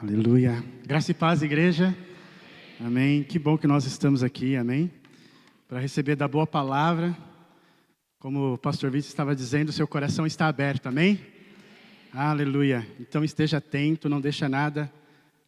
Aleluia. Graça e paz, igreja. Amém. Que bom que nós estamos aqui, amém. Para receber da boa palavra. Como o pastor Vítor estava dizendo, seu coração está aberto, amém? Aleluia. Então esteja atento, não deixa nada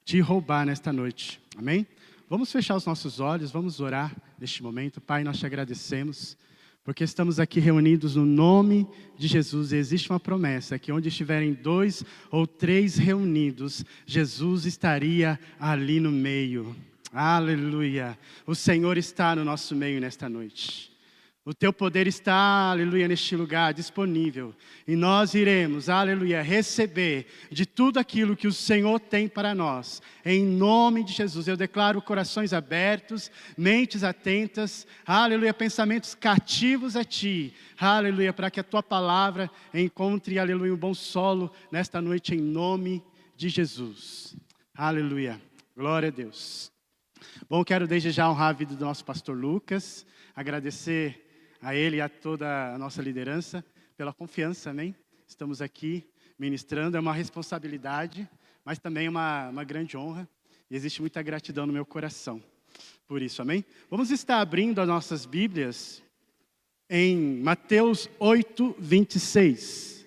te roubar nesta noite, amém? Vamos fechar os nossos olhos, vamos orar neste momento. Pai, nós te agradecemos, porque estamos aqui reunidos no nome de Jesus. E existe uma promessa, que onde estiverem 2 ou 3 reunidos, Jesus estaria ali no meio. Aleluia. O Senhor está no nosso meio nesta noite. O teu poder está, aleluia, neste lugar, disponível. E nós iremos, aleluia, receber de tudo aquilo que o Senhor tem para nós. Em nome de Jesus, eu declaro corações abertos, mentes atentas, aleluia, pensamentos cativos a Ti. Aleluia, para que a Tua palavra encontre, aleluia, um bom solo nesta noite, em nome de Jesus. Aleluia, glória a Deus. Bom, quero desde já honrar a vida do nosso pastor Lucas, agradecer a ele e a toda a nossa liderança pela confiança, amém? Estamos aqui ministrando, é uma responsabilidade, mas também uma grande honra. E existe muita gratidão no meu coração por isso, amém? Vamos estar abrindo as nossas Bíblias em Mateus 8, 26.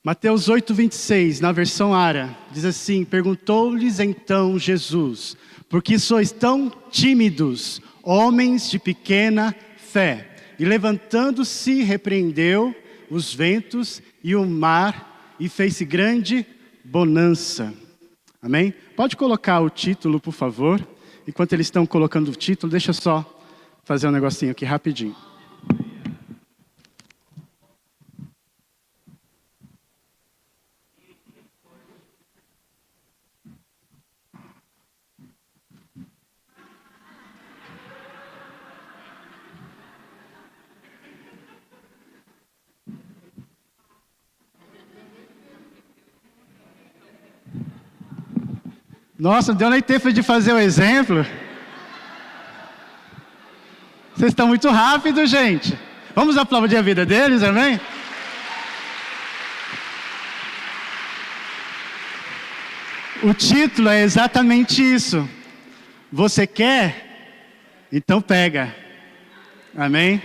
Mateus 8, 26, na versão Ara, diz assim: perguntou-lhes então Jesus: por que sois tão tímidos, homens de pequena fé? E levantando-se, repreendeu os ventos e o mar, e fez-se grande bonança. Amém? Pode colocar o título, por favor? Enquanto eles estão colocando o título, deixa eu só fazer um negocinho aqui rapidinho. Nossa, não deu nem tempo de fazer o exemplo. Vocês estão muito rápidos, gente. Vamos aplaudir a vida deles, amém? O título é exatamente isso. Você quer? Então pega. Amém?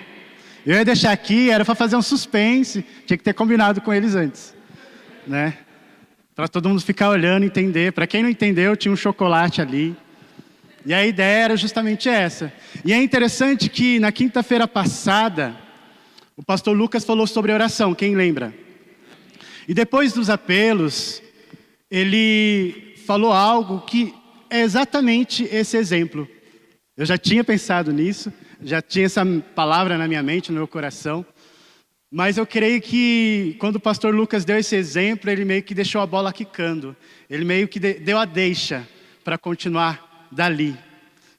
Eu ia deixar aqui, era para fazer um suspense. Tinha que ter combinado com eles antes, né? Para todo mundo ficar olhando e entender. Para quem não entendeu, tinha um chocolate ali. E a ideia era justamente essa. E é interessante que na quinta-feira passada, o pastor Lucas falou sobre oração, quem lembra? E depois dos apelos, ele falou algo que é exatamente esse exemplo. Eu já tinha pensado nisso, já tinha essa palavra na minha mente, no meu coração. Mas eu creio que quando o pastor Lucas deu esse exemplo, ele meio que deixou a bola quicando. Ele meio que deu a deixa para continuar dali.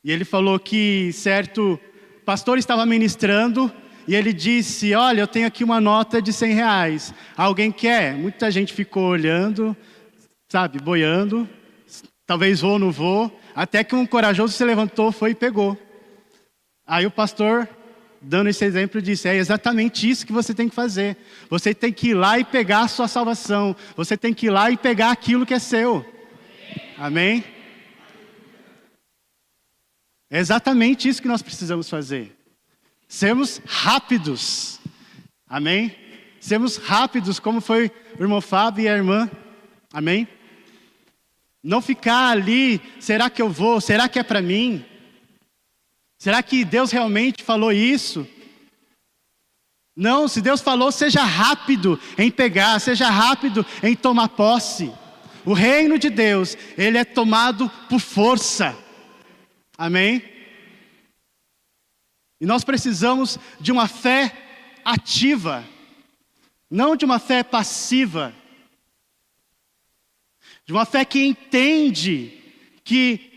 E ele falou que certo pastor estava ministrando e ele disse: olha, eu tenho aqui uma nota de R$100. Alguém quer? Muita gente ficou olhando, sabe, boiando. Talvez vou ou não vou. Até que um corajoso se levantou, foi e pegou. Aí o pastor, dando esse exemplo, disse: é exatamente isso que você tem que fazer. Você tem que ir lá e pegar a sua salvação. Você tem que ir lá e pegar aquilo que é seu. Amém? É exatamente isso que nós precisamos fazer. Sermos rápidos. Amém? Sermos rápidos, como foi o irmão Fábio e a irmã. Amém? Não ficar ali, será que eu vou? Será que é para mim? Será que Deus realmente falou isso? Não, se Deus falou, seja rápido em pegar, seja rápido em tomar posse. O reino de Deus, ele é tomado por força. Amém? E nós precisamos de uma fé ativa, não de uma fé passiva. De uma fé que entende que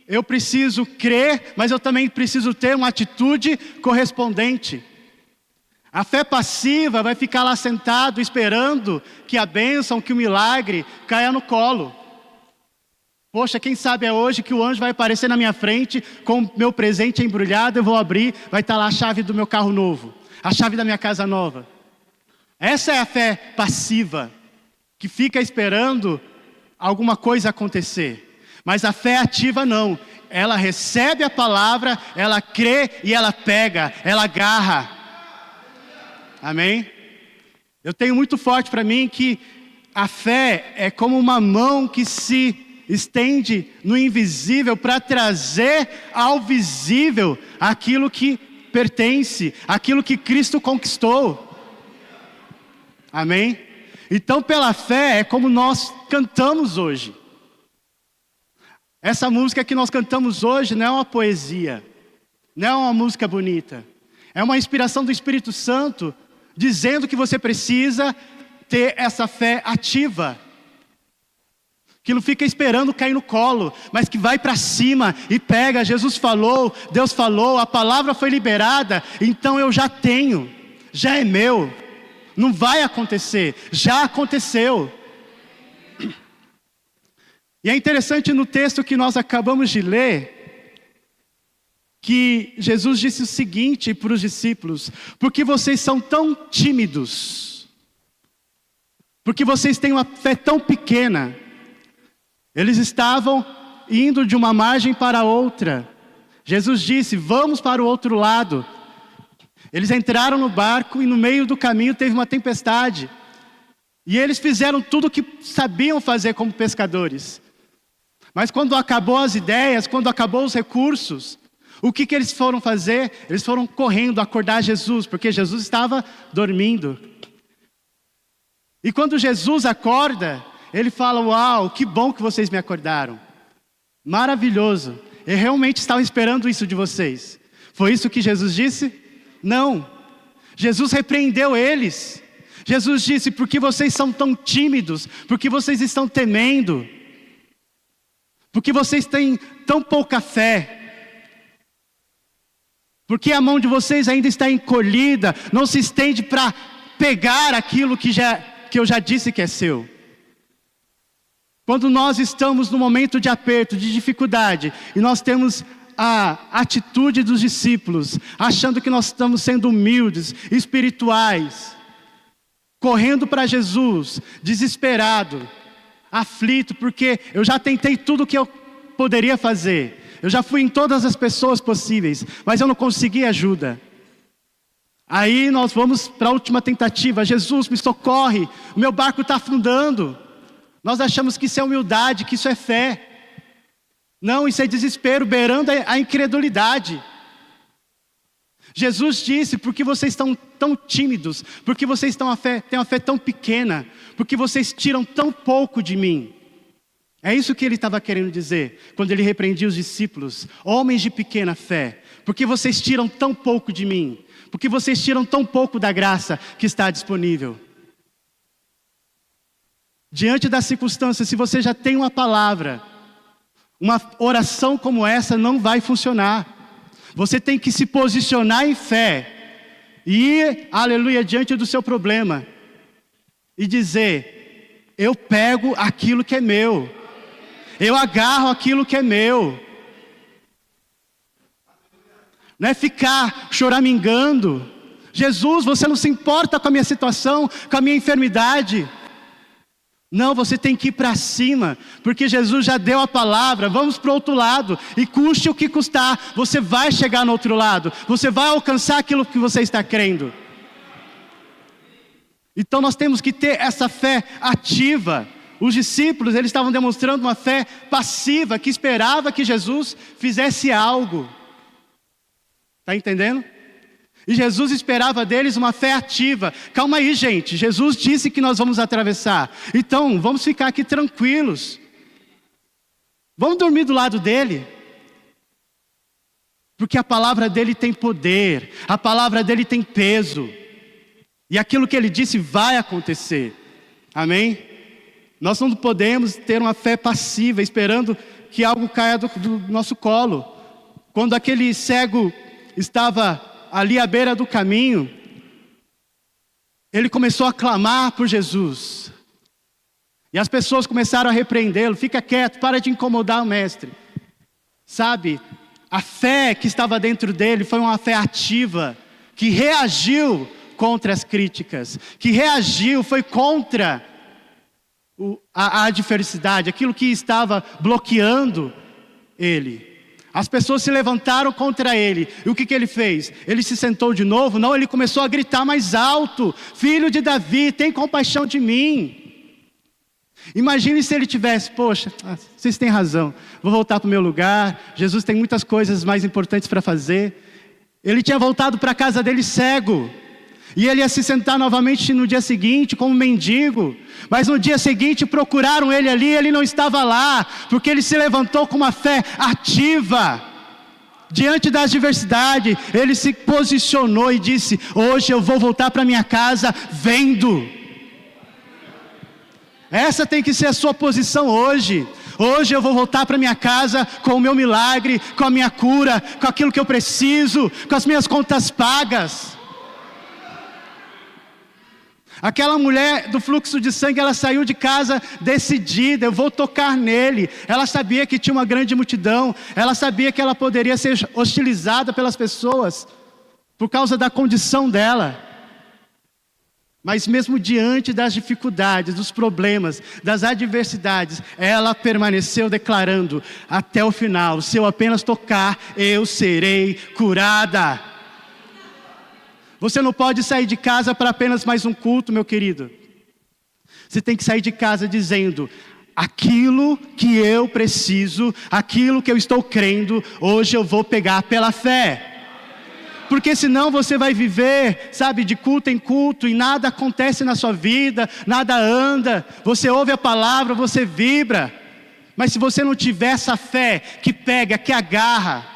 eu preciso crer, mas eu também preciso ter uma atitude correspondente. A fé passiva vai ficar lá sentado esperando que a bênção, que o milagre caia no colo. Poxa, quem sabe é hoje que o anjo vai aparecer na minha frente com o meu presente embrulhado, eu vou abrir, vai estar lá a chave do meu carro novo, a chave da minha casa nova. Essa é a fé passiva, que fica esperando alguma coisa acontecer. Mas a fé ativa não. Ela recebe a palavra, ela crê e ela pega, ela agarra. Amém? Eu tenho muito forte para mim que a fé é como uma mão que se estende no invisível para trazer ao visível aquilo que pertence, aquilo que Cristo conquistou. Amém? Então, pela fé, é como nós cantamos hoje. Essa música que nós cantamos hoje não é uma poesia, não é uma música bonita. É uma inspiração do Espírito Santo, dizendo que você precisa ter essa fé ativa. Que não fica esperando cair no colo, mas que vai para cima e pega. Jesus falou, Deus falou, a palavra foi liberada, então eu já tenho, já é meu. Não vai acontecer, já aconteceu. E é interessante no texto que nós acabamos de ler, que Jesus disse o seguinte para os discípulos: porque vocês são tão tímidos, porque vocês têm uma fé tão pequena. Eles estavam indo de uma margem para outra. Jesus disse: vamos para o outro lado. Eles entraram no barco e no meio do caminho teve uma tempestade. E eles fizeram tudo o que sabiam fazer como pescadores. Mas quando acabou as ideias, quando acabou os recursos, o que eles foram fazer? Eles foram correndo acordar Jesus, porque Jesus estava dormindo. E quando Jesus acorda, ele fala: uau, que bom que vocês me acordaram. Maravilhoso. Eu realmente estava esperando isso de vocês. Foi isso que Jesus disse? Não. Jesus repreendeu eles. Jesus disse: porque vocês são tão tímidos, porque vocês estão temendo, porque vocês têm tão pouca fé, porque a mão de vocês ainda está encolhida, não se estende para pegar aquilo que eu já disse que é seu. Quando nós estamos no momento de aperto, de dificuldade, e nós temos a atitude dos discípulos, achando que nós estamos sendo humildes, espirituais, correndo para Jesus, desesperado, aflito, porque eu já tentei tudo o que eu poderia fazer, eu já fui em todas as pessoas possíveis, mas eu não consegui ajuda. Aí nós vamos para a última tentativa: Jesus, me socorre, o meu barco está afundando. Nós achamos que isso é humildade, que isso é fé. Não, isso é desespero, beirando a incredulidade. Jesus disse: porque vocês estão tão tímidos, porque vocês têm uma fé tão pequena, porque vocês tiram tão pouco de mim. É isso que ele estava querendo dizer, quando ele repreendia os discípulos: homens de pequena fé, porque vocês tiram tão pouco de mim, porque vocês tiram tão pouco da graça que está disponível. Diante das circunstâncias, se você já tem uma palavra, uma oração como essa não vai funcionar. Você tem que se posicionar em fé e ir, aleluia, diante do seu problema e dizer: eu pego aquilo que é meu, eu agarro aquilo que é meu. Não é ficar choramingando: Jesus, você não se importa com a minha situação, com a minha enfermidade. Não, você tem que ir para cima, porque Jesus já deu a palavra. Vamos para o outro lado, e custe o que custar, você vai chegar no outro lado, você vai alcançar aquilo que você está crendo. Então nós temos que ter essa fé ativa. Os discípulos, eles estavam demonstrando uma fé passiva, que esperava que Jesus fizesse algo. Está entendendo? E Jesus esperava deles uma fé ativa. Calma aí, gente, Jesus disse que nós vamos atravessar, então vamos ficar aqui tranquilos, vamos dormir do lado dele, porque a palavra dele tem poder, a palavra dele tem peso, e aquilo que ele disse vai acontecer. Amém? Nós não podemos ter uma fé passiva, esperando que algo caia do nosso colo. Quando aquele cego estava ali à beira do caminho, ele começou a clamar por Jesus, e as pessoas começaram a repreendê-lo: fica quieto, para de incomodar o mestre. Sabe, a fé que estava dentro dele foi uma fé ativa, que reagiu contra as críticas, que reagiu, foi contra a adversidade, aquilo que estava bloqueando ele. As pessoas se levantaram contra ele. E o que ele fez? Ele se sentou de novo? Não, ele começou a gritar mais alto: filho de Davi, tem compaixão de mim. Imagine se ele tivesse: poxa, vocês têm razão, vou voltar para o meu lugar, Jesus tem muitas coisas mais importantes para fazer. Ele tinha voltado para a casa dele cego, e ele ia se sentar novamente no dia seguinte como mendigo. Mas no dia seguinte procuraram ele ali, ele não estava lá, porque ele se levantou com uma fé ativa. Diante da adversidade, ele se posicionou e disse: hoje eu vou voltar para minha casa vendo. Essa tem que ser a sua posição hoje. Hoje eu vou voltar para minha casa com o meu milagre, com a minha cura, com aquilo que eu preciso, com as minhas contas pagas. Aquela mulher do fluxo de sangue, ela saiu de casa decidida: eu vou tocar nele. Ela sabia que tinha uma grande multidão, ela sabia que ela poderia ser hostilizada pelas pessoas por causa da condição dela. Mas mesmo diante das dificuldades, dos problemas, das adversidades, ela permaneceu declarando até o final: se eu apenas tocar, eu serei curada. Você não pode sair de casa para apenas mais um culto, meu querido. Você tem que sair de casa dizendo: aquilo que eu preciso, aquilo que eu estou crendo, hoje eu vou pegar pela fé. Porque senão você vai viver, sabe, de culto em culto, e nada acontece na sua vida, nada anda. Você ouve a palavra, você vibra, mas se você não tiver essa fé que pega, que agarra,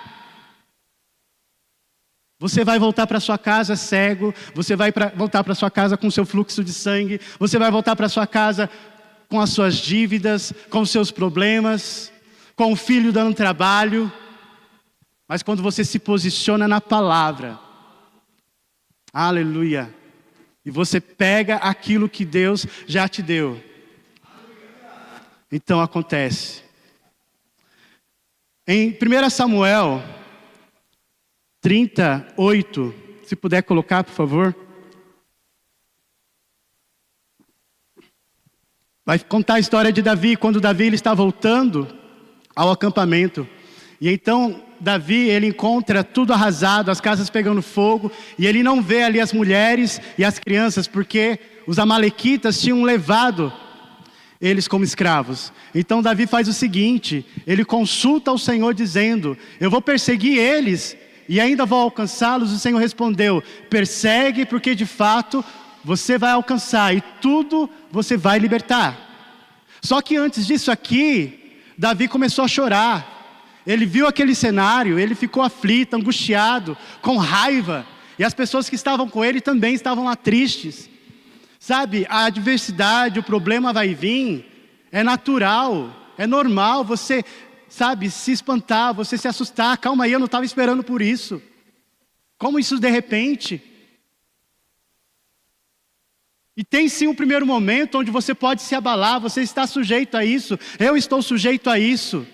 você vai voltar para sua casa cego, você vai voltar para sua casa com seu fluxo de sangue, você vai voltar para sua casa com as suas dívidas, com os seus problemas, com o filho dando trabalho. Mas quando você se posiciona na palavra, aleluia, e você pega aquilo que Deus já te deu, então acontece. Em 1 Samuel 38, se puder colocar, por favor. Vai contar a história de Davi, quando Davi ele está voltando ao acampamento. E então Davi, ele encontra tudo arrasado, as casas pegando fogo, e ele não vê ali as mulheres e as crianças, porque os amalequitas tinham levado eles como escravos. Então Davi faz o seguinte: ele consulta ao Senhor dizendo: eu vou perseguir eles e ainda vou alcançá-los. O Senhor respondeu: persegue, porque de fato você vai alcançar e tudo você vai libertar. Só que antes disso aqui, Davi começou a chorar. Ele viu aquele cenário, ele ficou aflito, angustiado, com raiva. E as pessoas que estavam com ele também estavam lá tristes. Sabe, a adversidade, o problema vai vir, é natural, é normal você, sabe, se espantar, você se assustar. Calma aí, eu não estava esperando por isso. Como isso de repente? E tem sim um primeiro momento onde você pode se abalar, você está sujeito a isso, eu estou sujeito a isso.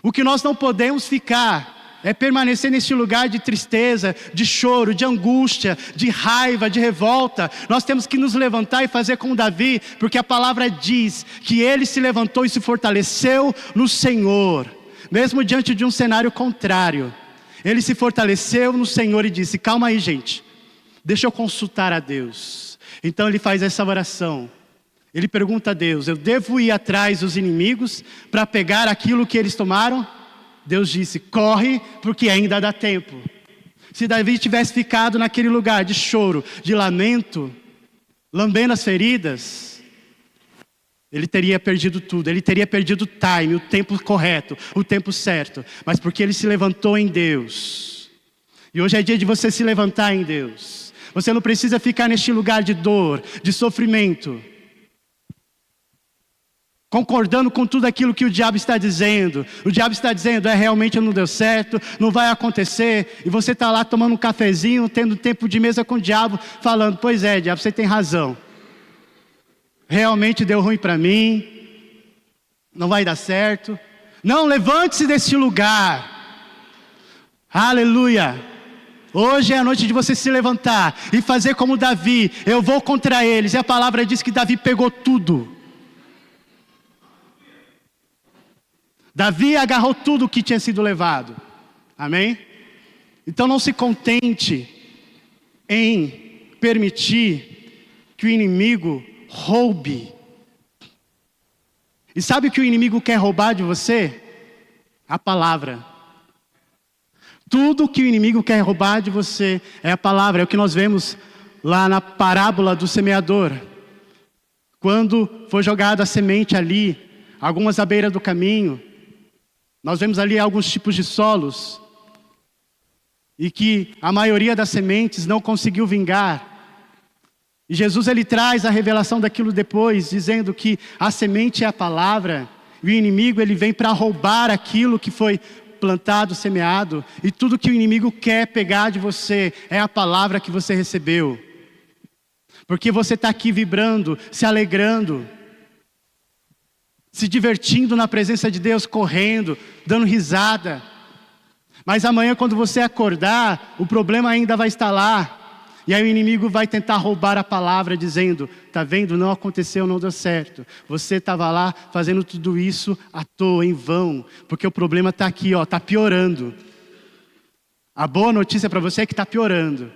O que nós não podemos ficar é permanecer nesse lugar de tristeza, de choro, de angústia, de raiva, de revolta. Nós temos que nos levantar e fazer como Davi, porque a palavra diz que ele se levantou e se fortaleceu no Senhor, mesmo diante de um cenário contrário. Ele se fortaleceu no Senhor e disse: calma aí, gente, deixa eu consultar a Deus. Então ele faz essa oração. Ele pergunta a Deus: eu devo ir atrás dos inimigos para pegar aquilo que eles tomaram? Deus disse: corre, porque ainda dá tempo. Se Davi tivesse ficado naquele lugar de choro, de lamento, lambendo as feridas, ele teria perdido tudo. Ele teria perdido o time, o tempo correto, o tempo certo. Mas porque ele se levantou em Deus. E hoje é dia de você se levantar em Deus. Você não precisa ficar neste lugar de dor, de sofrimento, concordando com tudo aquilo que o diabo está dizendo. O diabo está dizendo: realmente não deu certo, não vai acontecer. E você está lá tomando um cafezinho, tendo tempo de mesa com o diabo, falando: pois é, diabo, você tem razão. Realmente deu ruim para mim, não vai dar certo. Não, levante-se desse lugar. Aleluia. Hoje é a noite de você se levantar e fazer como Davi. Eu vou contra eles. E a palavra diz que Davi pegou tudo. Davi agarrou tudo que tinha sido levado. Amém? Então não se contente em permitir que o inimigo roube. E sabe o que o inimigo quer roubar de você? A palavra. Tudo que o inimigo quer roubar de você é a palavra. É o que nós vemos lá na parábola do semeador. Quando foi jogada a semente ali, algumas à beira do caminho, nós vemos ali alguns tipos de solos, e que a maioria das sementes não conseguiu vingar. E Jesus ele traz a revelação daquilo depois, dizendo que a semente é a palavra, e o inimigo ele vem para roubar aquilo que foi plantado, semeado, e tudo que o inimigo quer pegar de você é a palavra que você recebeu. Porque você está aqui vibrando, se alegrando, se divertindo na presença de Deus, correndo, dando risada. Mas amanhã quando você acordar, o problema ainda vai estar lá. E aí o inimigo vai tentar roubar a palavra dizendo, tá vendo, não aconteceu, não deu certo. Você estava lá fazendo tudo isso à toa, em vão. Porque o problema está aqui, ó, está piorando. A boa notícia para você é que está piorando.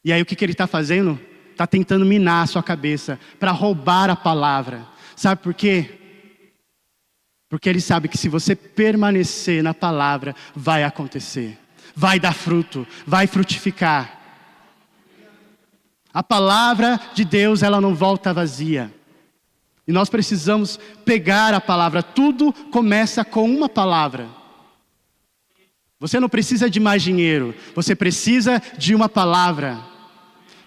E aí o que ele está fazendo? Está tentando minar a sua cabeça para roubar a palavra. Sabe por quê? Porque ele sabe que se você permanecer na palavra, vai acontecer. Vai dar fruto, vai frutificar. A palavra de Deus, ela não volta vazia. E nós precisamos pegar a palavra. Tudo começa com uma palavra. Você não precisa de mais dinheiro, você precisa de uma palavra.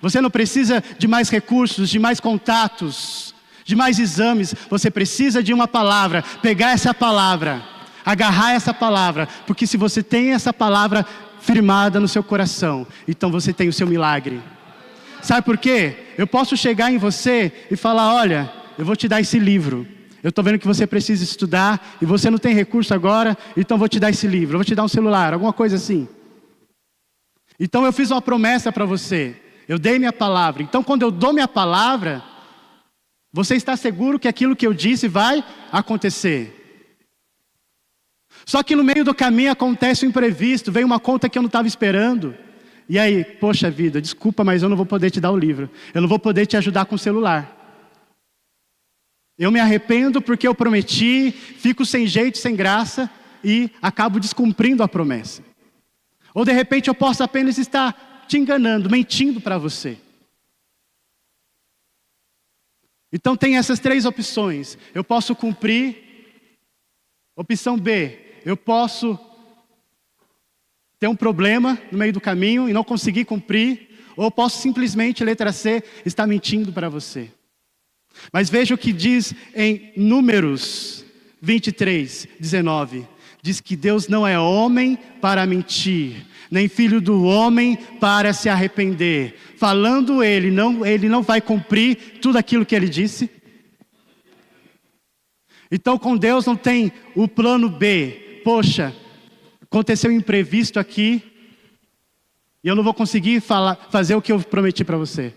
Você não precisa de mais recursos, de mais contatos, de mais exames. Você precisa de uma palavra. Pegar essa palavra, agarrar essa palavra. Porque se você tem essa palavra firmada no seu coração, então você tem o seu milagre. Sabe por quê? Eu posso chegar em você e falar, olha, eu vou te dar esse livro. Eu estou vendo que você precisa estudar e você não tem recurso agora, então vou te dar esse livro. Eu vou te dar um celular, alguma coisa assim. Então eu fiz uma promessa para você. Eu dei minha palavra. Então quando eu dou minha palavra, você está seguro que aquilo que eu disse vai acontecer. Só que no meio do caminho acontece um imprevisto. Veio uma conta que eu não estava esperando. E aí, poxa vida, desculpa, mas eu não vou poder te dar o livro. Eu não vou poder te ajudar com o celular. Eu me arrependo porque eu prometi, fico sem jeito, sem graça e acabo descumprindo a promessa. Ou de repente eu posso apenas estar te enganando, mentindo para você. Então tem essas três opções. Eu posso cumprir. Opção B, eu posso ter um problema no meio do caminho e não conseguir cumprir. Ou eu posso simplesmente, letra C, estar mentindo para você. Mas veja o que diz em Números 23, 19. Diz que Deus não é homem para mentir, nem filho do homem para se arrepender. Falando ele não vai cumprir tudo aquilo que ele disse. Então com Deus não tem o plano B. Poxa, aconteceu um imprevisto aqui, e eu não vou conseguir fazer o que eu prometi para você.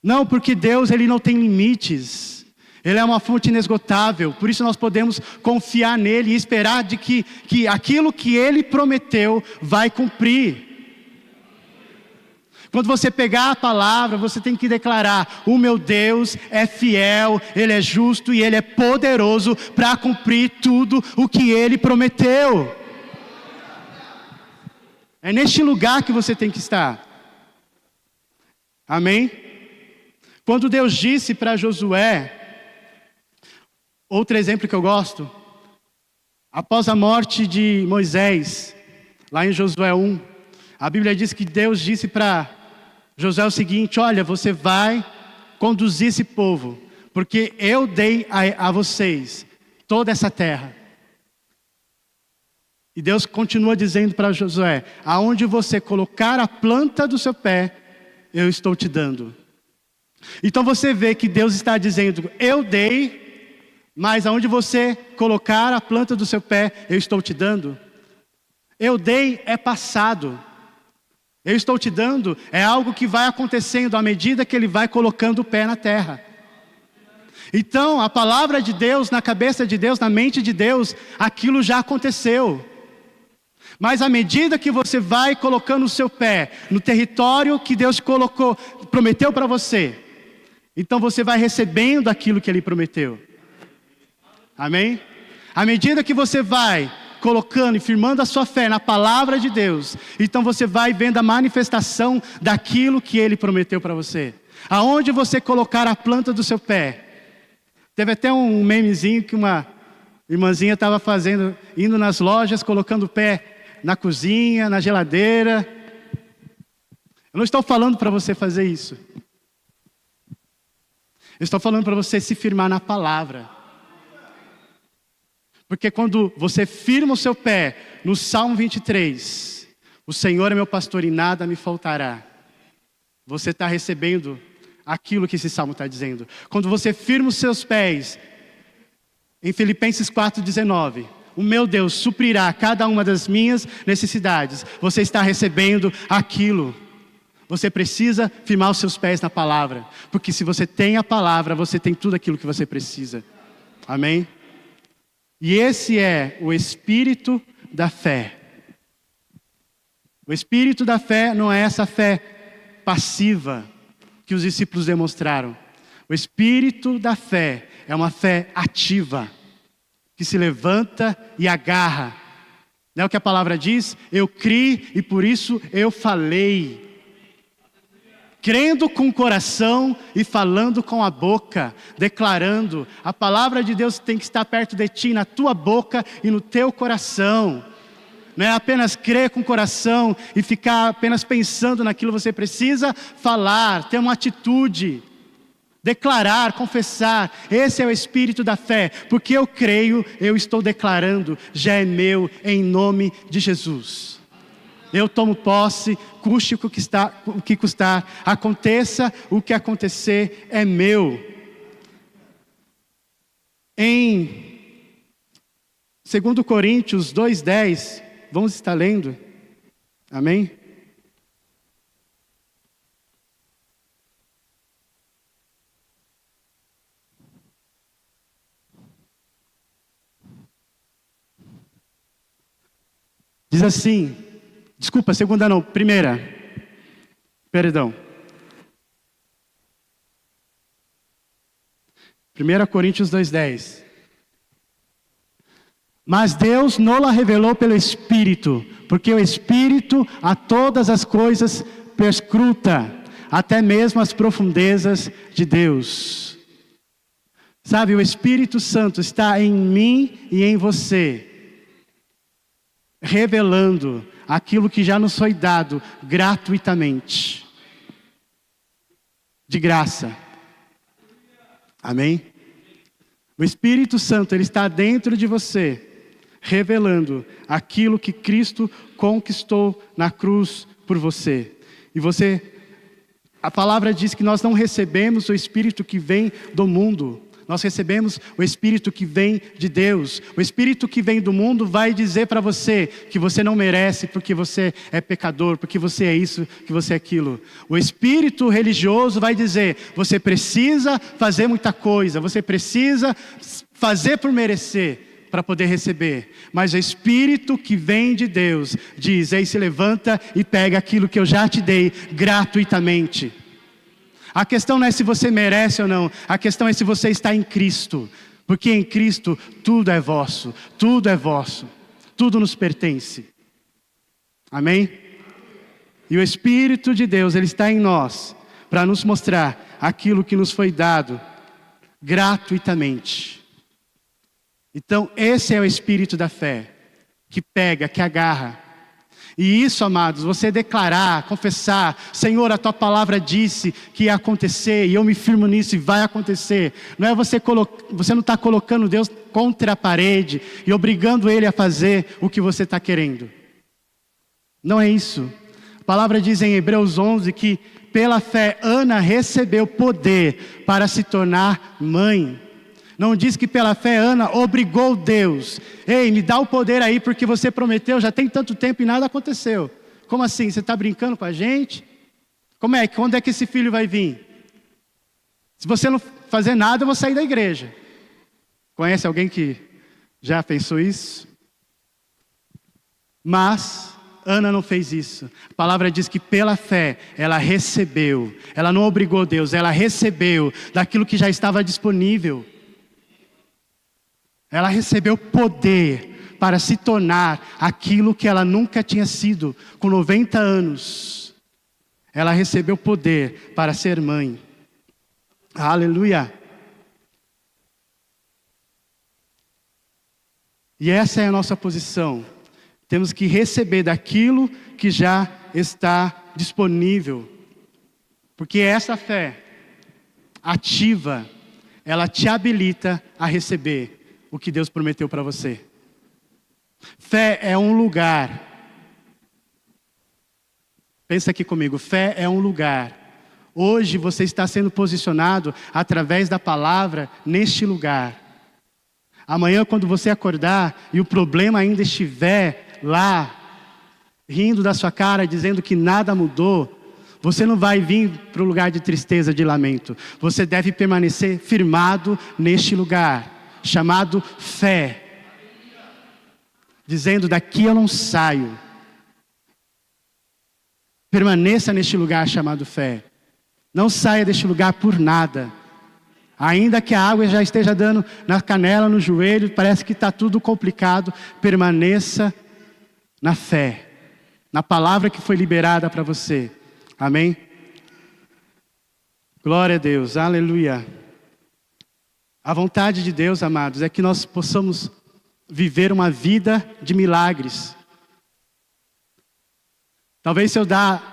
Não, porque Deus ele não tem limites. Ele é uma fonte inesgotável. Por isso nós podemos confiar nele e esperar de que aquilo que ele prometeu vai cumprir. Quando você pegar a palavra, você tem que declarar: o meu Deus é fiel, Ele é justo e Ele é poderoso para cumprir tudo o que Ele prometeu. É neste lugar que você tem que estar. Amém? Quando Deus disse para Josué, outro exemplo que eu gosto, após a morte de Moisés, lá em Josué 1, a Bíblia diz que Deus disse para Josué o seguinte: olha, você vai conduzir esse povo, porque eu dei a vocês toda essa terra. E Deus continua dizendo para Josué: aonde você colocar a planta do seu pé, eu estou te dando. Então você vê que Deus está dizendo: eu dei, mas aonde você colocar a planta do seu pé, eu estou te dando. Eu dei é passado. Eu estou te dando é algo que vai acontecendo à medida que ele vai colocando o pé na terra. Então, a palavra de Deus, na cabeça de Deus, na mente de Deus, aquilo já aconteceu. Mas à medida que você vai colocando o seu pé no território que Deus colocou, prometeu para você, então você vai recebendo aquilo que Ele prometeu. Amém? À medida que você vai colocando e firmando a sua fé na palavra de Deus, então você vai vendo a manifestação daquilo que Ele prometeu para você. Aonde você colocar a planta do seu pé. Teve até um memezinho que uma irmãzinha estava fazendo, indo nas lojas, colocando o pé na cozinha, na geladeira. Eu não estou falando para você fazer isso. Eu estou falando para você se firmar na palavra. Porque quando você firma o seu pé no Salmo 23, o Senhor é meu pastor e nada me faltará. Você está recebendo aquilo que esse Salmo está dizendo. Quando você firma os seus pés em Filipenses 4,19, o meu Deus suprirá cada uma das minhas necessidades. Você está recebendo aquilo. Você precisa firmar os seus pés na palavra. Porque se você tem a palavra, você tem tudo aquilo que você precisa. Amém? E esse é o espírito da fé. O espírito da fé não é essa fé passiva que os discípulos demonstraram. O espírito da fé é uma fé ativa, que se levanta e agarra. Não é o que a palavra diz? Eu criei e por isso eu falei. Crendo com o coração e falando com a boca, declarando. A palavra de Deus tem que estar perto de ti, na tua boca e no teu coração. Não é apenas crer com o coração e ficar apenas pensando naquilo que você precisa falar, ter uma atitude, declarar, confessar. Esse é o espírito da fé, porque eu creio, eu estou declarando, já é meu em nome de Jesus. Eu tomo posse, custe o que custar, aconteça o que acontecer, é meu. Em 2 Coríntios 2,10, vamos estar lendo, amém? Diz assim, desculpa, segunda não, primeira, perdão. 1 Coríntios 2,10. Mas Deus não-la revelou pelo Espírito, porque o Espírito a todas as coisas perscruta, até mesmo as profundezas de Deus. Sabe, o Espírito Santo está em mim e em você, revelando aquilo que já nos foi dado gratuitamente, de graça. Amém? O Espírito Santo, ele está dentro de você, revelando aquilo que Cristo conquistou na cruz por você. E a palavra diz que nós não recebemos o Espírito que vem do mundo. Nós recebemos o Espírito que vem de Deus. O Espírito que vem do mundo vai dizer para você que você não merece porque você é pecador, porque você é isso, que você é aquilo. O Espírito religioso vai dizer, você precisa fazer muita coisa, você precisa fazer por merecer, para poder receber. Mas o Espírito que vem de Deus diz, aí se levanta e pega aquilo que eu já te dei gratuitamente. A questão não é se você merece ou não, a questão é se você está em Cristo, porque em Cristo tudo é vosso, tudo nos pertence. Amém? E o Espírito de Deus, ele está em nós, para nos mostrar aquilo que nos foi dado gratuitamente. Então esse é o Espírito da fé, que pega, que agarra. E isso, amados, você declarar, confessar, Senhor, a tua palavra disse que ia acontecer, e eu me firmo nisso e vai acontecer. Não é você não está colocando Deus contra a parede e obrigando Ele a fazer o que você está querendo. Não é isso. A palavra diz em Hebreus 11 que pela fé Ana recebeu poder para se tornar mãe. Não diz que pela fé Ana obrigou Deus. Ei, me dá o poder aí porque você prometeu, já tem tanto tempo e nada aconteceu. Como assim? Você está brincando com a gente? Como é? Quando é que esse filho vai vir? Se você não fazer nada, eu vou sair da igreja. Conhece alguém que já pensou isso? Mas Ana não fez isso. A palavra diz que pela fé ela recebeu. Ela não obrigou Deus, ela recebeu daquilo que já estava disponível. Ela recebeu poder para se tornar aquilo que ela nunca tinha sido. Com 90 anos, ela recebeu poder para ser mãe. Aleluia! E essa é a nossa posição. Temos que receber daquilo que já está disponível. Porque essa fé ativa, ela te habilita a receber o que Deus prometeu para você. Fé é um lugar. Pensa aqui comigo, fé é um lugar. Hoje você está sendo posicionado através da palavra neste lugar. Amanhã quando você acordar e o problema ainda estiver lá, rindo da sua cara, dizendo que nada mudou, você não vai vir para o lugar de tristeza, de lamento. Você deve permanecer firmado neste lugar, chamado fé. Dizendo, daqui eu não saio. Permaneça neste lugar chamado fé. Não saia deste lugar por nada. Ainda que a água já esteja dando na canela, no joelho, parece que está tudo complicado. Permaneça na fé, na palavra que foi liberada para você. Amém? Glória a Deus, aleluia. A vontade de Deus, amados, é que nós possamos viver uma vida de milagres. Talvez se eu dar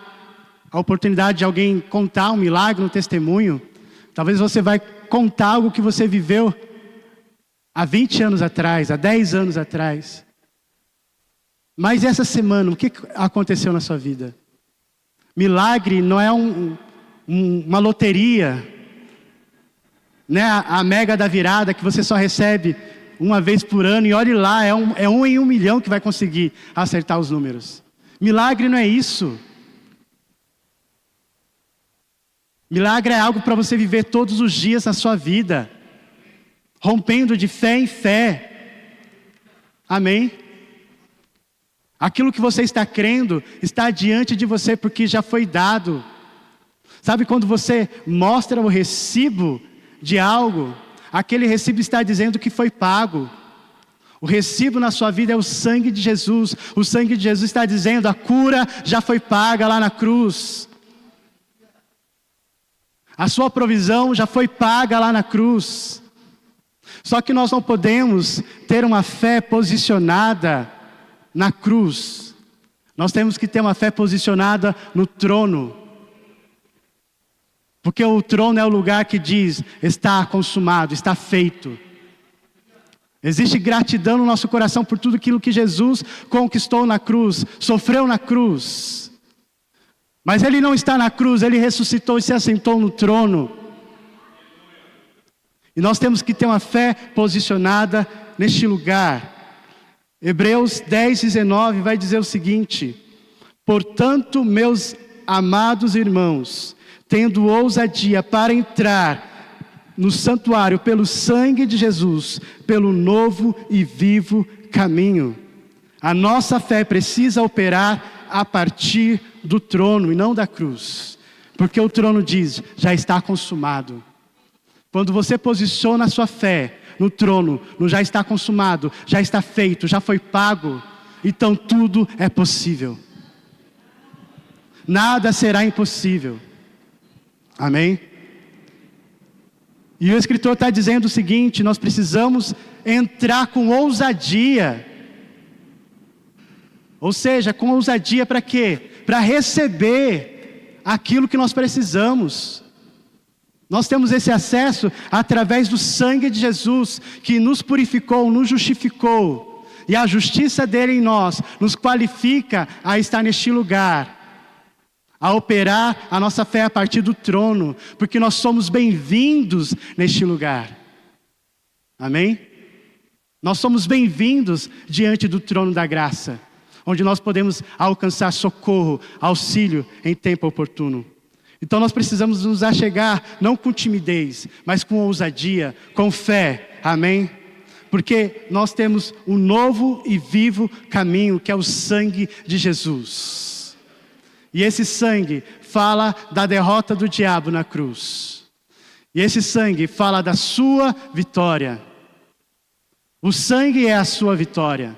a oportunidade de alguém contar um milagre, um testemunho, talvez você vai contar algo que você viveu há 20 anos atrás, há 10 anos atrás. Mas essa semana, o que aconteceu na sua vida? Milagre não é uma loteria, né? A mega da virada que você só recebe uma vez por ano e olhe lá, é um em 1 milhão que vai conseguir acertar os números. Milagre não é isso. Milagre é algo para você viver todos os dias na sua vida, rompendo de fé em fé. Amém? Aquilo que você está crendo está diante de você porque já foi dado. Sabe quando você mostra o recibo de algo, aquele recibo está dizendo que foi pago. O recibo na sua vida é o sangue de Jesus. O sangue de Jesus está dizendo, a cura já foi paga lá na cruz. A sua provisão já foi paga lá na cruz. Só que nós não podemos ter uma fé posicionada na cruz. Nós temos que ter uma fé posicionada no trono. Porque o trono é o lugar que diz, está consumado, está feito. Existe gratidão no nosso coração por tudo aquilo que Jesus conquistou na cruz, sofreu na cruz. Mas Ele não está na cruz, Ele ressuscitou e se assentou no trono. E nós temos que ter uma fé posicionada neste lugar. Hebreus 10:19 vai dizer o seguinte: portanto, meus amados irmãos, tendo ousadia para entrar no santuário pelo sangue de Jesus, pelo novo e vivo caminho. A nossa fé precisa operar a partir do trono e não da cruz. Porque o trono diz, já está consumado. Quando você posiciona a sua fé no trono, no já está consumado, já está feito, já foi pago, então tudo é possível. Nada será impossível. Amém? E o escritor está dizendo o seguinte, nós precisamos entrar com ousadia. Ou seja, com ousadia para quê? Para receber aquilo que nós precisamos. Nós temos esse acesso através do sangue de Jesus, que nos purificou, nos justificou. E a justiça dele em nós nos qualifica a estar neste lugar, a operar a nossa fé a partir do trono, porque nós somos bem-vindos neste lugar. Amém? Nós somos bem-vindos diante do trono da graça, onde nós podemos alcançar socorro, auxílio em tempo oportuno. Então nós precisamos nos achegar, não com timidez, mas com ousadia, com fé. Amém? Porque nós temos um novo e vivo caminho, que é o sangue de Jesus. E esse sangue fala da derrota do diabo na cruz. E esse sangue fala da sua vitória. O sangue é a sua vitória.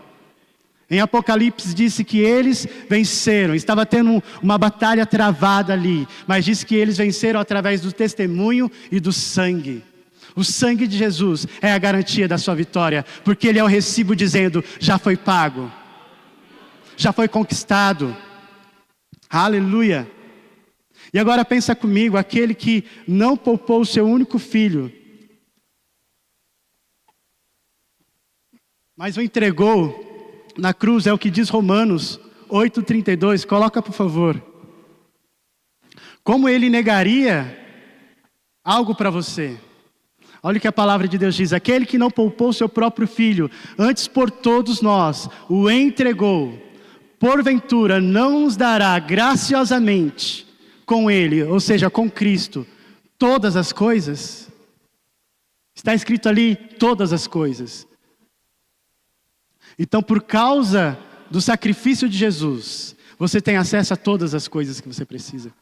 Em Apocalipse disse que eles venceram. Estava tendo uma batalha travada ali, mas disse que eles venceram através do testemunho e do sangue. O sangue de Jesus é a garantia da sua vitória, porque ele é o recibo dizendo: já foi pago, já foi conquistado. Aleluia. E agora pensa comigo, aquele que não poupou o seu único filho, mas o entregou na cruz, é o que diz Romanos 8,32, coloca por favor. Como ele negaria algo para você? Olha o que a palavra de Deus diz: aquele que não poupou seu próprio filho, antes por todos nós o entregou, porventura não nos dará graciosamente com ele, ou seja, com Cristo, todas as coisas? Está escrito ali, todas as coisas. Então, por causa do sacrifício de Jesus, você tem acesso a todas as coisas que você precisa.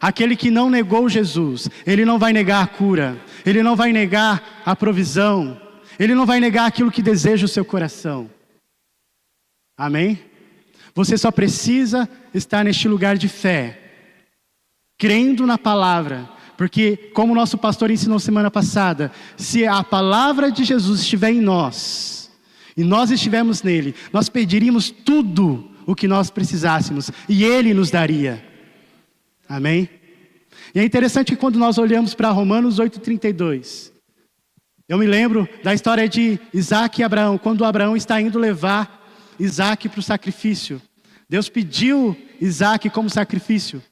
Aquele que não negou Jesus, ele não vai negar a cura, ele não vai negar a provisão, ele não vai negar aquilo que deseja o seu coração. Amém? Você só precisa estar neste lugar de fé, crendo na palavra, porque como o nosso pastor ensinou semana passada, se a palavra de Jesus estiver em nós, e nós estivermos nele, nós pediríamos tudo o que nós precisássemos, e ele nos daria. Amém? E é interessante que quando nós olhamos para Romanos 8,32, eu me lembro da história de Isaac e Abraão, quando Abraão está indo levar Isaac para o sacrifício. Deus pediu Isaac como sacrifício.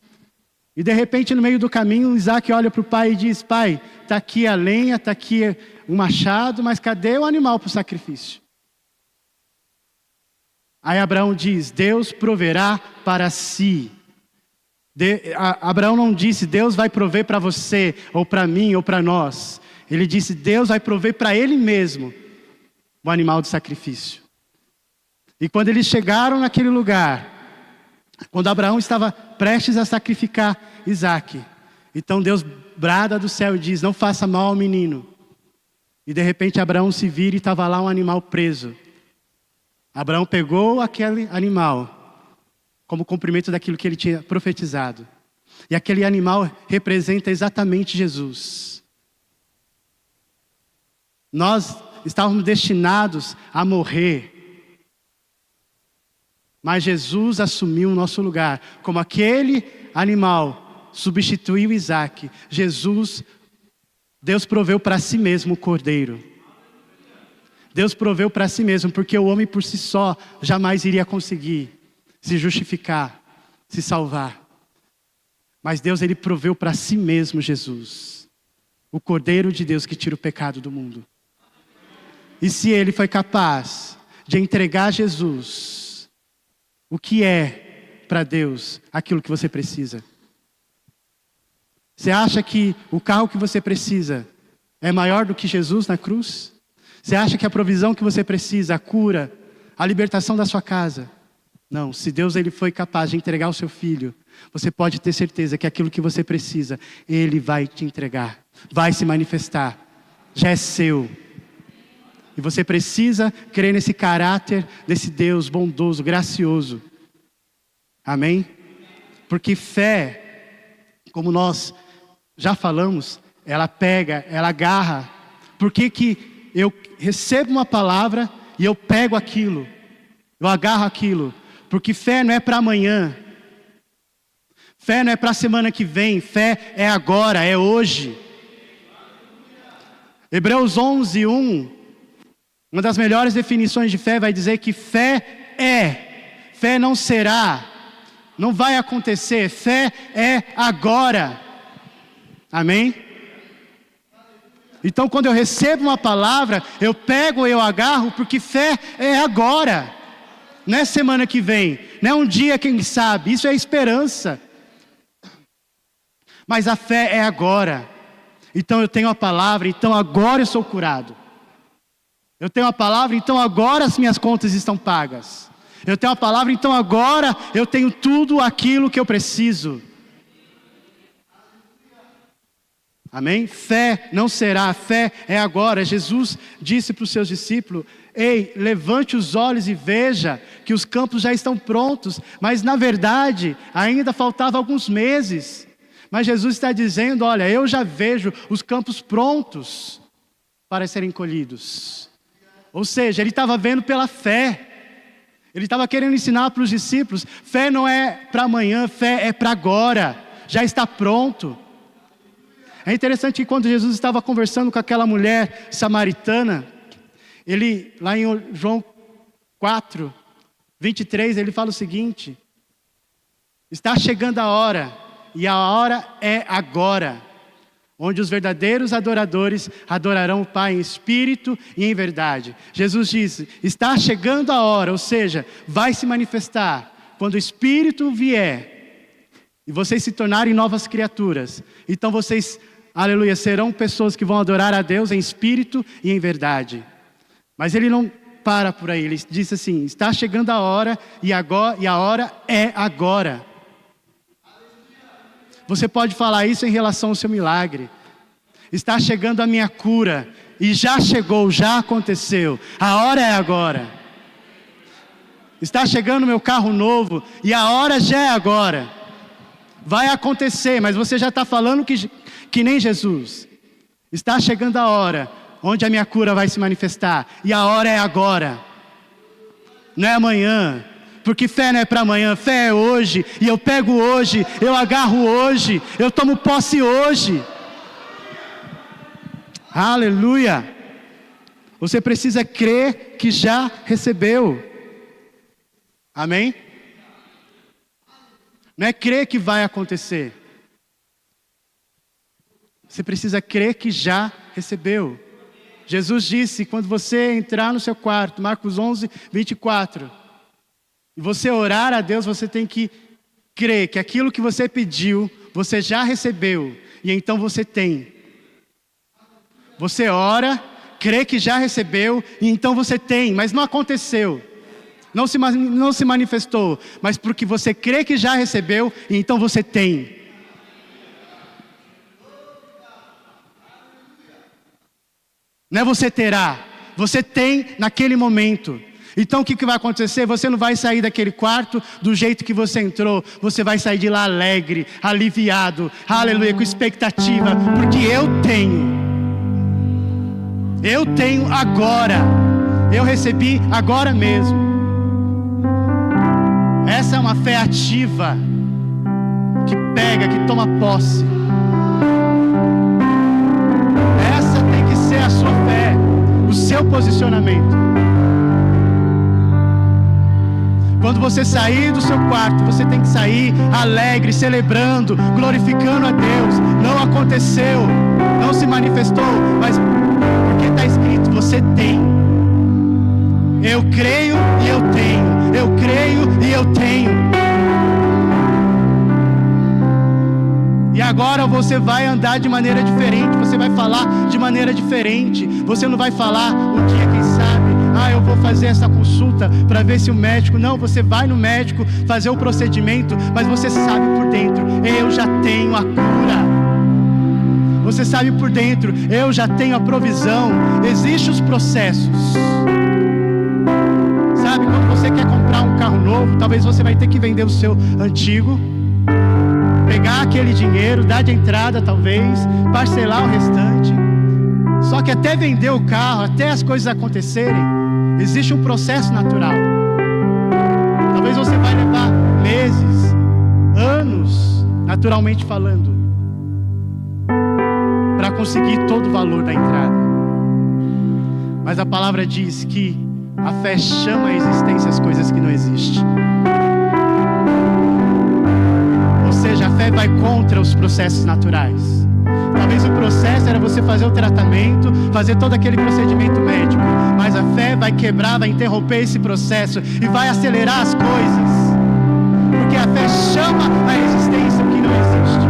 E de repente no meio do caminho, Isaac olha para o pai e diz: pai, está aqui a lenha, está aqui o machado, mas cadê o animal para o sacrifício? Aí Abraão diz: Deus proverá para si. Abraão não disse: Deus vai prover para você, ou para mim, ou para nós. Ele disse: Deus vai prover para ele mesmo o animal de sacrifício. E quando eles chegaram naquele lugar, quando Abraão estava prestes a sacrificar Isaac, então Deus brada do céu e diz: não faça mal ao menino. E de repente Abraão se vira e estava lá um animal preso. Abraão pegou aquele animal como cumprimento daquilo que ele tinha profetizado. E aquele animal representa exatamente Jesus. Nós estávamos destinados a morrer, mas Jesus assumiu o nosso lugar. Como aquele animal substituiu Isaac, Deus proveu para si mesmo o cordeiro. Deus proveu para si mesmo, porque o homem por si só jamais iria conseguir se justificar, se salvar. Mas Deus, ele proveu para si mesmo Jesus, o Cordeiro de Deus que tira o pecado do mundo. E se ele foi capaz de entregar Jesus, o que é para Deus aquilo que você precisa? Você acha que o carro que você precisa é maior do que Jesus na cruz? Você acha que a provisão que você precisa, a cura, a libertação da sua casa? Não, se Deus ele foi capaz de entregar o seu filho, você pode ter certeza que aquilo que você precisa, ele vai te entregar, vai se manifestar, já é seu. E você precisa crer nesse caráter desse Deus bondoso, gracioso. Amém? Porque fé, como nós já falamos, ela pega, ela agarra. Por que eu recebo uma palavra e eu pego aquilo, eu agarro aquilo? Porque fé não é para amanhã, fé não é para a semana que vem, fé é agora, é hoje. Hebreus 11:1, uma das melhores definições de fé vai dizer que fé não será, não vai acontecer, fé é agora. Amém? Então, quando eu recebo uma palavra, eu pego, eu agarro, porque fé é agora. Não é semana que vem, não é um dia, quem sabe. Isso é esperança. Mas a fé é agora. Então eu tenho a palavra, então agora eu sou curado. Eu tenho a palavra, então agora as minhas contas estão pagas. Eu tenho a palavra, então agora eu tenho tudo aquilo que eu preciso. Amém? Fé não será, fé é agora. Jesus disse para os seus discípulos: ei, levante os olhos e veja que os campos já estão prontos. Mas na verdade, ainda faltava alguns meses. Mas Jesus está dizendo: olha, eu já vejo os campos prontos para serem colhidos. Ou seja, ele estava vendo pela fé. Ele estava querendo ensinar para os discípulos: fé não é para amanhã, fé é para agora. Já está pronto. É interessante que quando Jesus estava conversando com aquela mulher samaritana, ele, lá em João 4, 23, ele fala o seguinte: está chegando a hora, e a hora é agora, onde os verdadeiros adoradores adorarão o Pai em espírito e em verdade. Jesus disse: está chegando a hora, ou seja, vai se manifestar, quando o Espírito vier, e vocês se tornarem novas criaturas. Então vocês, aleluia, serão pessoas que vão adorar a Deus em espírito e em verdade. Mas ele não para por aí, ele disse assim: está chegando a hora, e a hora é agora. Você pode falar isso em relação ao seu milagre. Está chegando a minha cura, e já chegou, já aconteceu. A hora é agora. Está chegando o meu carro novo, e a hora já é agora. Vai acontecer, mas você já está falando que nem Jesus. Está chegando a hora, onde a minha cura vai se manifestar, e a hora é agora. Não é amanhã. Porque fé não é para amanhã, fé é hoje. E eu pego hoje, eu agarro hoje, eu tomo posse hoje. Aleluia. Você precisa crer que já recebeu. Amém? Não é crer que vai acontecer. Você precisa crer que já recebeu. Jesus disse: quando você entrar no seu quarto, Marcos 11, 24... e você orar a Deus, você tem que crer que aquilo que você pediu, você já recebeu, e então você tem. Você ora, crê que já recebeu, e então você tem, mas não aconteceu. Não se manifestou, mas porque você crê que já recebeu, e então você tem. Não é você terá, você tem naquele momento. Então o que vai acontecer? Você não vai sair daquele quarto do jeito que você entrou. Você vai sair de lá alegre, aliviado, aleluia, com expectativa. Porque eu tenho agora. Eu recebi agora mesmo. Essa é uma fé ativa, que pega, que toma posse. Essa tem que ser a sua fé, o seu posicionamento. Quando você sair do seu quarto, você tem que sair alegre, celebrando, glorificando a Deus. Não aconteceu, não se manifestou, mas porque está escrito: você tem. Eu creio e eu tenho. Eu creio e eu tenho. E agora você vai andar de maneira diferente. Você vai falar de maneira diferente. Você não vai falar um dia, quem sabe, eu vou fazer essa consulta para ver se o médico... Não, você vai no médico fazer o procedimento, mas você sabe por dentro: eu já tenho a cura. Você sabe por dentro: eu já tenho a provisão. Existem os processos. Sabe, quando você quer comprar um carro novo, talvez você vai ter que vender o seu antigo, pegar aquele dinheiro, dar de entrada talvez, parcelar o restante. Só que até vender o carro, até as coisas acontecerem, existe um processo natural. Talvez você vai levar meses, anos, naturalmente falando, para conseguir todo o valor da entrada. Mas a palavra diz que a fé chama à existência as coisas que não existem. Ou seja, a fé vai contra os processos naturais. Talvez o processo era você fazer o tratamento, fazer todo aquele procedimento médico, mas a fé vai quebrar, vai interromper esse processo e vai acelerar as coisas, porque a fé chama a existência o que não existe.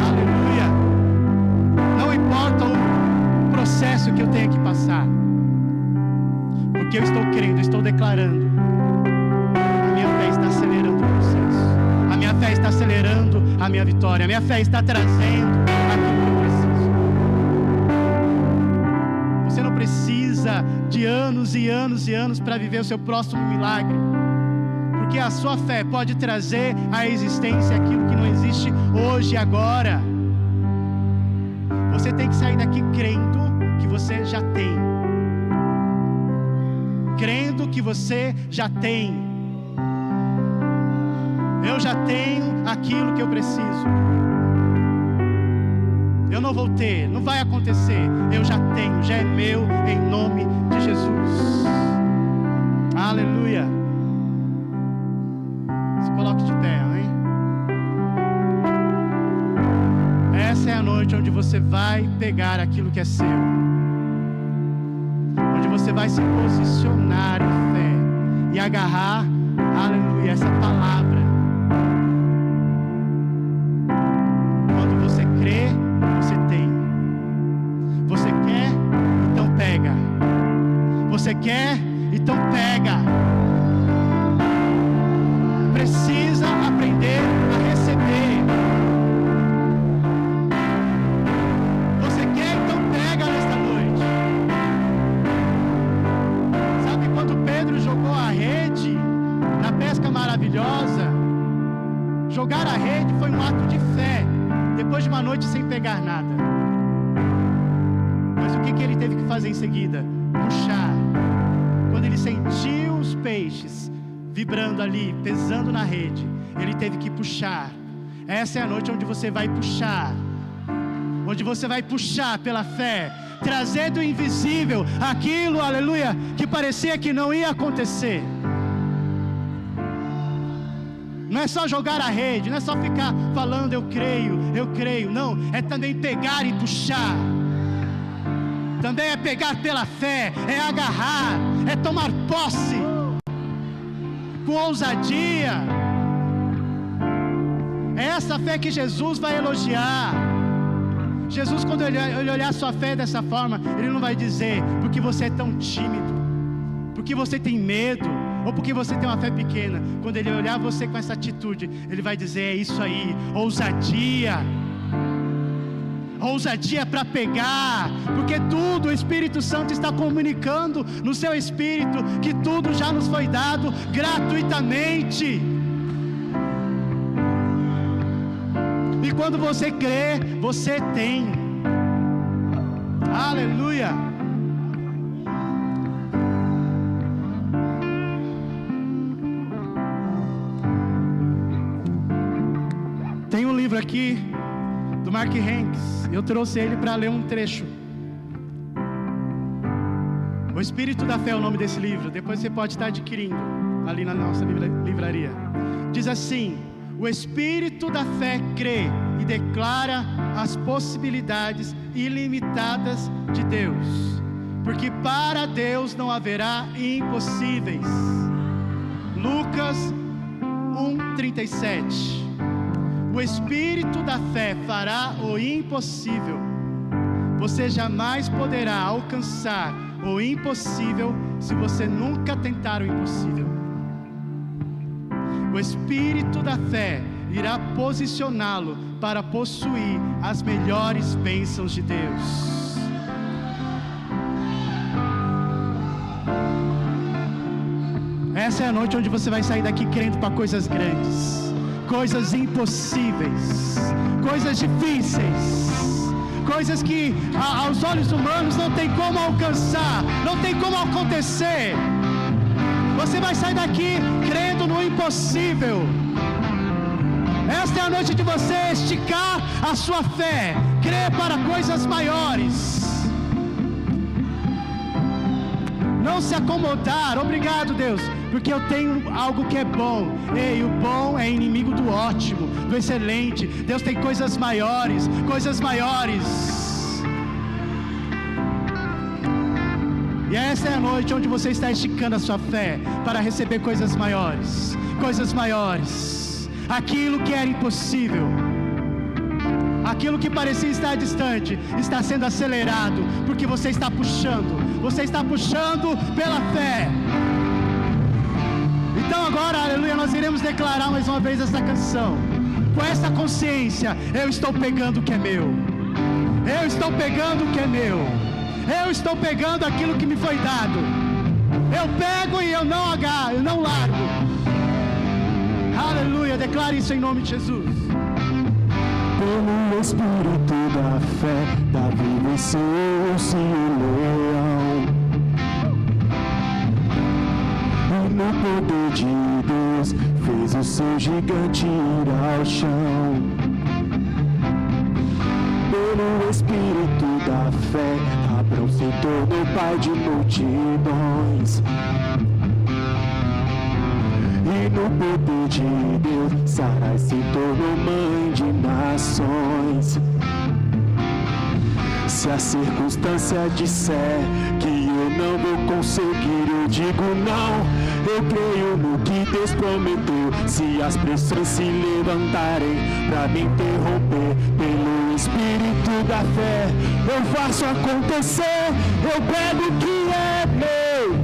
Aleluia! Não importa o processo que eu tenha que passar, porque eu estou crendo, eu estou declarando, a minha fé está acelerando o processo, a minha fé está acelerando a minha vitória, a minha fé está trazendo aquilo que eu preciso. Você não precisa de anos e anos e anos para viver o seu próximo milagre, porque a sua fé pode trazer à existência aquilo que não existe hoje e agora. Você tem que sair daqui crendo que você já tem, crendo que você já tem. Eu já tenho aquilo que eu preciso. Eu não vou ter, não vai acontecer. Eu já tenho, já é meu, em nome de Jesus. Aleluia. Se coloque de pé, amém? Essa é a noite onde você vai pegar aquilo que é seu, onde você vai se posicionar em fé e agarrar, aleluia, essa palavra. Quando você crê, você tem. Você quer? Então pega. Você quer? Então pega. Precisa aprender a receber. Você quer? Então pega nesta noite. Sabe quando Pedro jogou a rede na pesca maravilhosa? Jogar a rede foi um ato de fé, depois de uma noite sem pegar nada. Mas o que ele teve que fazer em seguida? Puxar. Quando ele sentiu os peixes vibrando ali, pesando na rede, ele teve que puxar. Essa é a noite onde você vai puxar, onde você vai puxar pela fé, trazer do invisível aquilo, aleluia, que parecia que não ia acontecer. Não é só jogar a rede, não é só ficar falando eu creio, não, é também pegar e puxar. Também é pegar pela fé, é agarrar, é tomar posse com ousadia. É essa fé que Jesus vai elogiar. Jesus, quando ele olhar a sua fé dessa forma, ele não vai dizer porque você é tão tímido, porque você tem medo, ou porque você tem uma fé pequena. Quando ele olhar você com essa atitude, ele vai dizer: é isso aí, ousadia. Ousadia para pegar, porque tudo o Espírito Santo está comunicando no seu espírito que tudo já nos foi dado gratuitamente. E quando você crê, você tem. Aleluia. Tem um livro aqui do Mark Hanks. Eu trouxe ele para ler um trecho. O Espírito da Fé é o nome desse livro. Depois você pode estar adquirindo ali na nossa livraria. Diz assim: o Espírito da Fé crê e declara as possibilidades ilimitadas de Deus, porque para Deus não haverá impossíveis. Lucas 1:37. O Espírito da Fé fará o impossível. Você jamais poderá alcançar o impossível se você nunca tentar o impossível. O Espírito da Fé irá posicioná-lo para possuir as melhores bênçãos de Deus. Essa é a noite onde você vai sair daqui crendo para coisas grandes, coisas impossíveis, coisas difíceis, coisas que aos olhos humanos não tem como alcançar, não tem como acontecer. Você vai sair daqui crendo no impossível. Esta é a noite de você esticar a sua fé, crer para coisas maiores, não se acomodar. Obrigado, Deus. porque eu tenho algo que é bom. Ei, o bom é inimigo do ótimo, do excelente. Deus tem coisas maiores, coisas maiores. E essa é a noite onde você está esticando a sua fé para receber coisas maiores, coisas maiores. Aquilo que era impossível, aquilo que parecia estar distante, está sendo acelerado, porque você está puxando pela fé. Então agora, aleluia, nós iremos declarar mais uma vez essa canção, com essa consciência: eu estou pegando o que é meu, eu estou pegando o que é meu, eu estou pegando aquilo que me foi dado, eu pego e eu não agarro, eu não largo. Aleluia, declare isso em nome de Jesus. Pelo Espírito da fé, Davi venceu-se o leão. E no poder de Deus, fez o seu gigante ir ao chão. Pelo Espírito da fé, Abraão se tornou pai de multidões. E no poder de Deus, Sarai se tornou mãe de nações. Se a circunstância disser que eu não vou conseguir, eu digo não. Eu creio no que Deus prometeu. Se as pressões se levantarem para me interromper, pelo Espírito da fé, eu faço acontecer. Eu pego o que é meu,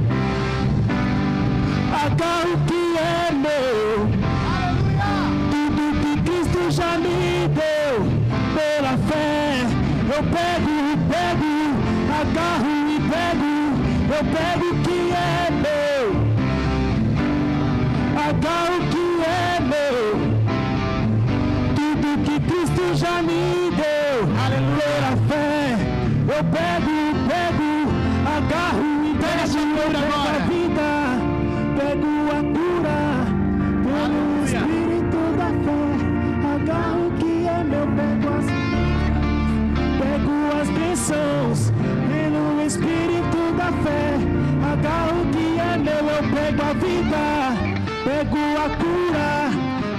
agarro o que é meu. Tudo que Cristo já me deu, pela fé, eu pego, agarro e pego. Eu pego o que é meu, agarro o que é meu. Tudo que Cristo já me deu, pela fé, eu pego, agarro e pego. A vida, pego a cura, pelo Espírito da fé, agarro o que é meu, pego as bênçãos, pelo Espírito da fé, agarro o que é meu, eu pego a vida, pego a cura,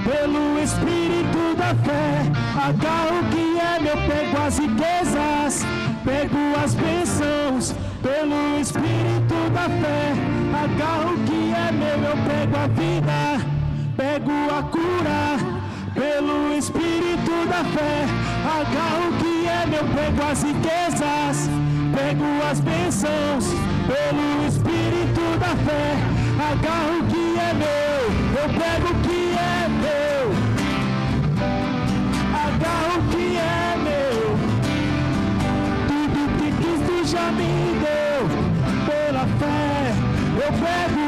pelo Espírito da fé, agarro o que é meu, pego as riquezas, pego as bênçãos, pelo Espírito da fé, agarro o que é meu, eu pego a vida, pego a cura, pelo Espírito da fé, agarro o que é meu, pego as riquezas, pego as bênçãos, pelo Espírito da fé, agarro o que é meu, eu pego o que é meu, agarro o que é meu. Tudo que Cristo já me deu, pela fé, eu pego,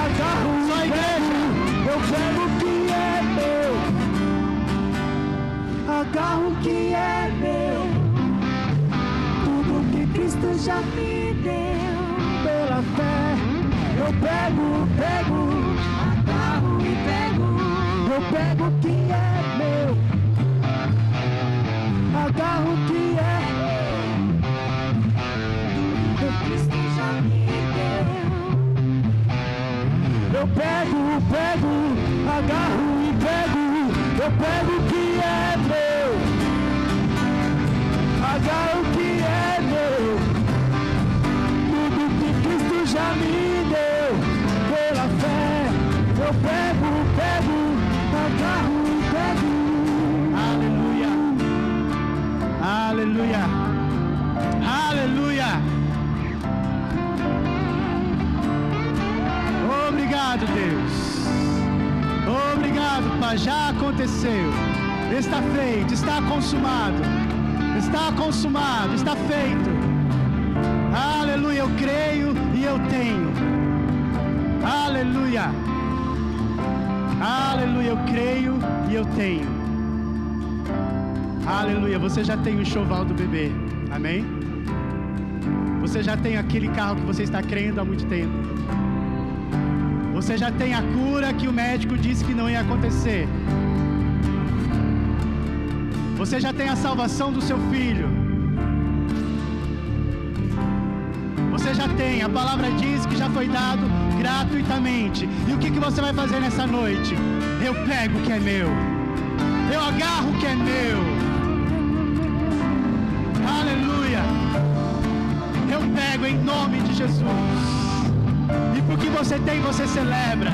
agarro e pego. Eu pego o que é meu, agarro o que é meu. Tudo que Cristo já me deu, pela fé, eu pego, agarro e pego. Eu pego o que é meu, agarro o que é meu. Tudo que Cristo já me deu. Eu pego, agarro e pego. Eu pego o que é meu, agarro o que é meu. Tudo que Cristo já me deu, pela fé, eu pego, agarro e pego. Aleluia, aleluia, aleluia. Obrigado, Deus. Obrigado, Pai. Já aconteceu. Está feito, está consumado. Está consumado, está feito. Aleluia, eu creio e eu tenho. Aleluia. Aleluia, eu creio e eu tenho. Aleluia, você já tem o enxoval do bebê. Amém? Você já tem aquele carro que você está crendo há muito tempo. Você já tem a cura que o médico disse que não ia acontecer. Você já tem a salvação do seu filho. você já tem. A palavra diz que já foi dado gratuitamente. E o que você vai fazer nessa noite? Eu pego o que é meu. Eu agarro o que é meu. Aleluia. Eu pego em nome de Jesus. E porque você tem, você celebra.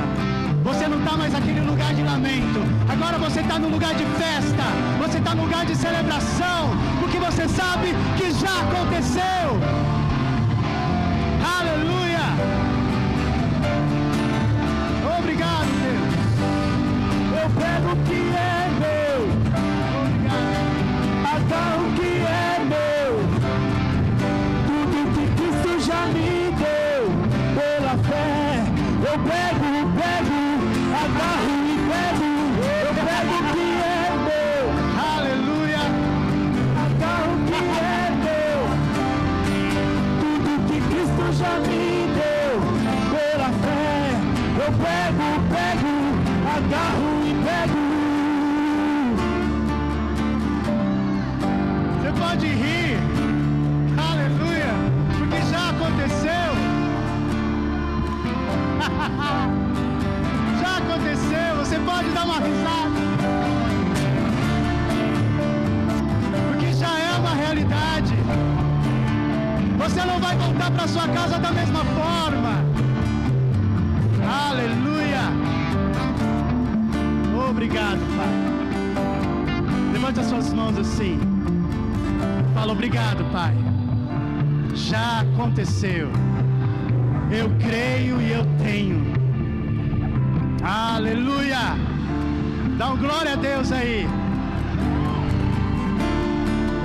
Você não está mais naquele lugar de lamento. Agora você está no lugar de festa. Você está no lugar de celebração. Porque você sabe que já aconteceu. Aleluia. Obrigado, Deus. Eu pego o que é meu. Obrigado. Agarro o que é meu. Tudo que Cristo já me deu. Pela fé. Eu pego, agarro e pego. Eu pego o que é meu. Aleluia. Agarro o que é meu. Tudo que Cristo já me deu. Pela fé. Eu pego, agarro e pego. Você pode rir. Aleluia. Porque já aconteceu. Já aconteceu. Você pode dar uma risada. Porque já é uma realidade. Você não vai voltar para sua casa da mesma forma. Aleluia. Obrigado, Pai. Levante as suas mãos assim. Fala, obrigado, Pai. Já aconteceu. Eu creio e eu tenho. Aleluia. Dá um glória a Deus aí.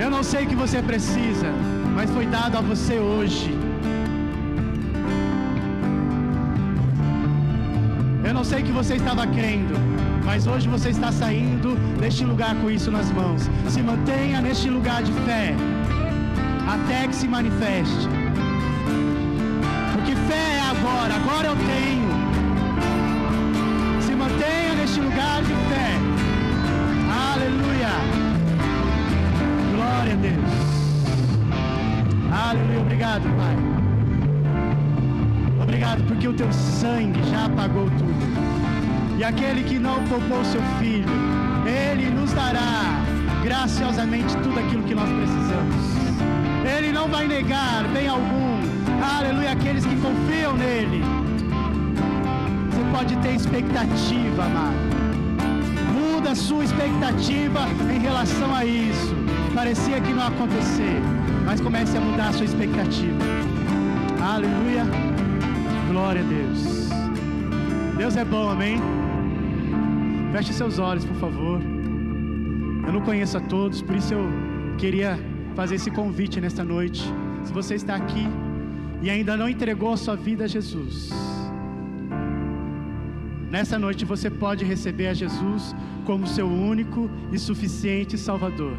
Eu não sei o que você precisa, mas foi dado a você hoje. Eu não sei que você estava crendo, mas hoje você está saindo deste lugar com isso nas mãos. Se mantenha neste lugar de fé, até que se manifeste. Porque fé é agora, agora eu tenho. Se mantenha neste lugar de fé. Aleluia. Glória a Deus. Aleluia, obrigado, Pai. Obrigado porque o teu sangue já apagou tudo. E aquele que não poupou seu filho, ele nos dará graciosamente tudo aquilo que nós precisamos. Ele não vai negar bem algum. Aleluia, aqueles que confiam nele. Você pode ter expectativa, amado. Muda a sua expectativa em relação a isso. Parecia que não ia acontecer, mas comece a mudar a sua expectativa. Aleluia. Glória a Deus. Deus é bom, amém? Feche seus olhos, por favor. Eu não conheço a todos, por isso eu queria fazer esse convite nesta noite. Se você está aqui e ainda não entregou a sua vida a Jesus, nessa noite você pode receber a Jesus como seu único e suficiente Salvador.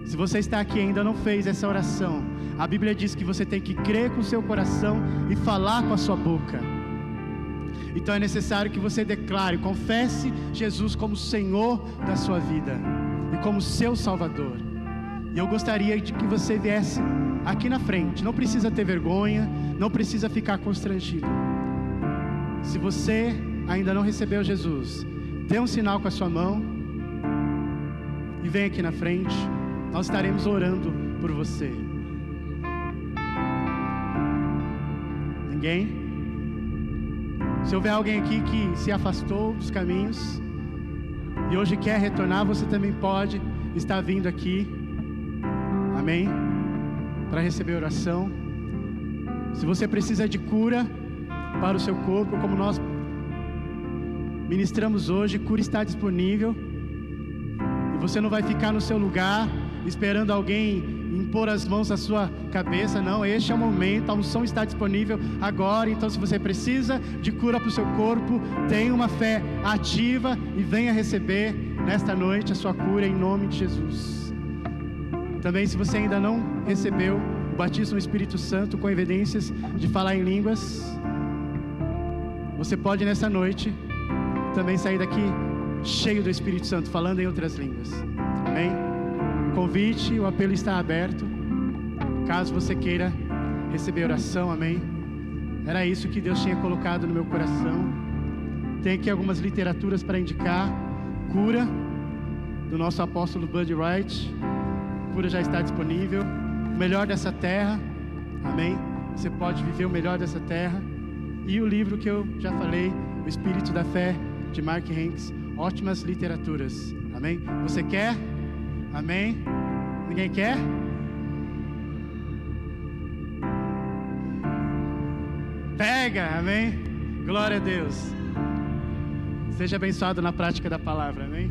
Se você está aqui e ainda não fez essa oração, a Bíblia diz que você tem que crer com o seu coração e falar com a sua boca. Então é necessário que você declare, confesse Jesus como Senhor da sua vida e como seu Salvador. E eu gostaria de que você viesse aqui na frente. Não precisa ter vergonha, não precisa ficar constrangido. Se você ainda não recebeu Jesus, dê um sinal com a sua mão e vem aqui na frente. Nós estaremos orando por você. Ninguém? Se houver alguém aqui que se afastou dos caminhos e hoje quer retornar, você também pode estar vindo aqui, amém? Para receber oração. Se você precisa de cura para o seu corpo, como nós ministramos hoje, cura está disponível. E você não vai ficar no seu lugar esperando alguém impor as mãos à sua cabeça. Não, este é o momento, a unção está disponível agora. Então se você precisa de cura para o seu corpo, tenha uma fé ativa e venha receber nesta noite a sua cura em nome de Jesus. Também, se você ainda não recebeu o batismo no Espírito Santo com evidências de falar em línguas, você pode nessa noite também sair daqui cheio do Espírito Santo, falando em outras línguas. Amém? O convite, o apelo está aberto. caso você queira receber oração, amém? Era isso que Deus tinha colocado no meu coração. Tem aqui algumas literaturas para indicar. Cura, do nosso apóstolo Bud Wright. Cura já está disponível. O melhor dessa terra, amém? Você pode viver o melhor dessa terra. E o livro que eu já falei, O Espírito da Fé, de Mark Hanks. Ótimas literaturas, amém? Você quer? Amém? Ninguém quer? Pega, amém? Glória a Deus. Seja abençoado na prática da palavra, amém?